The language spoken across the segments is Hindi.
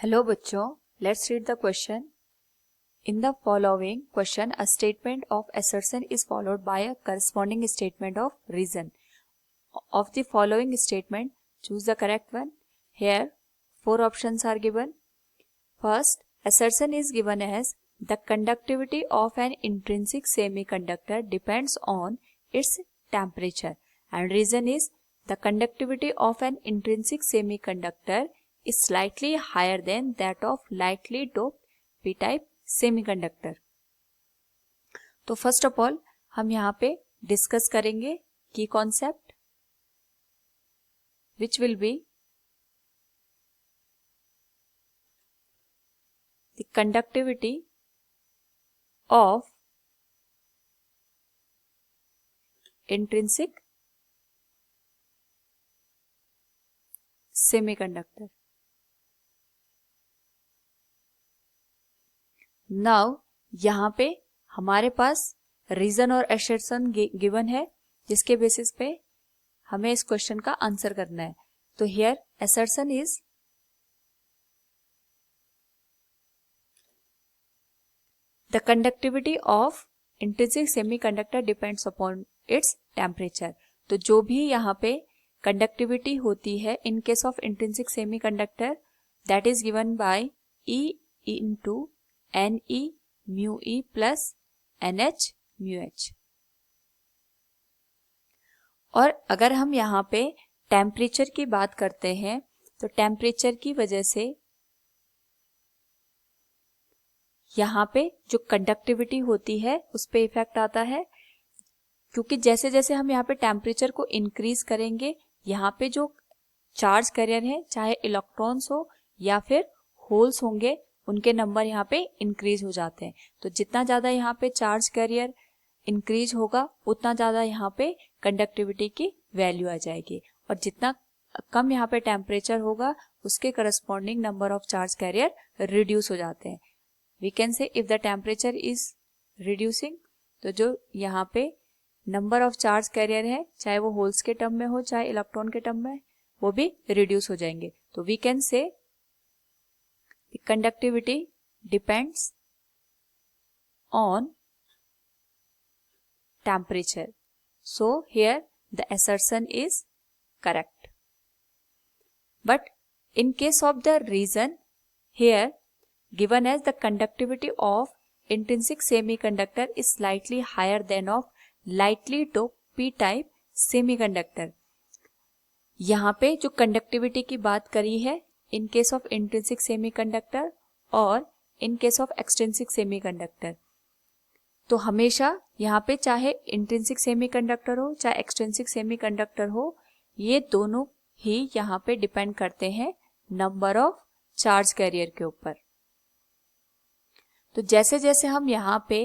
हेलो बच्चों, let's read the question. In the following question, a statement of assertion is followed by a corresponding statement of reason. Of the following statement, choose the correct one. Here, 4 options are given. First, assertion is given as the conductivity of an intrinsic semiconductor depends on its temperature, and reason is the conductivity of an intrinsic semiconductor is slightly higher than that of lightly doped p-type semiconductor. तो फर्स्ट ऑफ ऑल हम यहाँ पे डिस्कस करेंगे की concept which will be the conductivity of intrinsic semiconductor. Now यहाँ पे हमारे पास रीजन और असर्शन गिवन है जिसके बेसिस पे हमें इस क्वेश्चन का आंसर करना है. तो here assertion is the conductivity of intrinsic semiconductor depends upon its temperature. तो जो भी यहाँ पे कंडक्टिविटी होती है in case of intrinsic semiconductor that is given by E into Ne mu E plus NH mu H. और अगर हम यहाँ पे टेम्परेचर की बात करते हैं तो टेम्परेचर की वजह से यहाँ पे जो कंडक्टिविटी होती है उस पे इफेक्ट आता है, क्योंकि जैसे जैसे हम यहाँ पे टेम्परेचर को इंक्रीज करेंगे यहाँ पे जो चार्ज कैरियर है चाहे इलेक्ट्रॉन्स हो या फिर होल्स होंगे उनके नंबर यहाँ पे इंक्रीज हो जाते हैं. तो जितना ज्यादा यहाँ पे चार्ज कैरियर इंक्रीज होगा उतना ज्यादा यहाँ पे कंडक्टिविटी की वैल्यू आ जाएगी, और जितना कम यहाँ पे टेम्परेचर होगा उसके corresponding number of charge carrier reduce हो जाते हैं. We can say if the temperature is reducing, तो जो यहाँ पे नंबर ऑफ चार्ज कैरियर है चाहे वो होल्स के टर्म में हो चाहे इलेक्ट्रॉन के टर्म में वो भी रिड्यूस हो जाएंगे. तो we can say the conductivity depends on temperature. So here the assertion is correct. But in case of the reason, here given as the conductivity of intrinsic semiconductor is slightly higher than of lightly doped p-type semiconductor. यहाँ पे जो कंडक्टिविटी की बात करी है in case of intrinsic semiconductor और in case of extrinsic semiconductor, तो हमेशा यहाँ पे चाहे इंट्रिंसिक सेमीकंडक्टर हो चाहे एक्सट्रिंसिक सेमीकंडक्टर हो ये दोनों ही यहाँ पे डिपेंड करते हैं नंबर ऑफ चार्ज कैरियर के ऊपर. तो जैसे जैसे हम यहाँ पे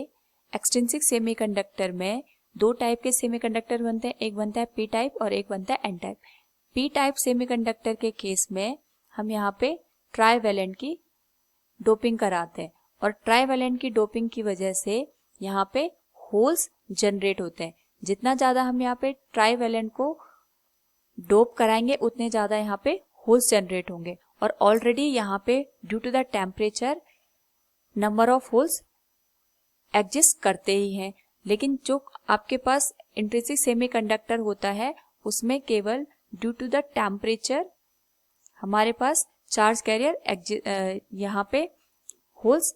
एक्सट्रिंसिक सेमीकंडक्टर में दो टाइप के सेमीकंडक्टर बनते हैं, एक बनता है पी टाइप और एक बनता है N type. P type semiconductor के केस में हम यहाँ पे ट्राईवैलेंट की डोपिंग कराते हैं, और ट्राईवैलेंट की डोपिंग की वजह से यहाँ पे होल्स जनरेट होते हैं. जितना ज्यादा हम यहाँ पे ट्राईवैलेंट को डोप कराएंगे उतने ज्यादा यहाँ पे होल्स जनरेट होंगे, और ऑलरेडी यहाँ पे due to the temperature number of holes exist करते ही हैं. लेकिन जो आपके पास इंट्रिंसिक सेमीकंडक्टर होता है उसमें केवल ड्यू टू द टेम्परेचर हमारे पास चार्ज कैरियर यहाँ पे होल्स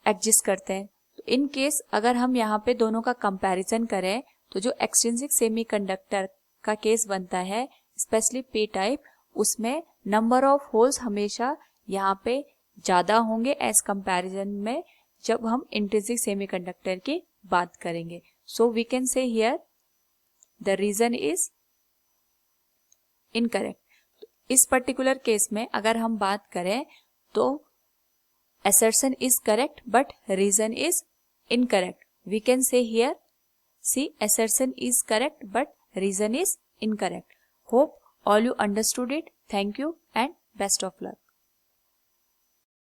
एग्जिस्ट करते हैं. तो इन केस अगर हम यहाँ पे दोनों का कंपैरिजन करें तो जो एक्सट्रिंसिक सेमीकंडक्टर का केस बनता है स्पेशली पी टाइप, उसमें नंबर ऑफ होल्स हमेशा यहाँ पे ज्यादा होंगे एज कंपैरिजन में जब हम इंट्रिंसिक सेमीकंडक्टर की बात करेंगे. So we can say here the reason is incorrect. इस पर्टिकुलर केस में अगर हम बात करें तो assertion is correct but reason is incorrect. We can say here, see, assertion is correct but reason is incorrect. Hope all you understood it. Thank you and best of luck.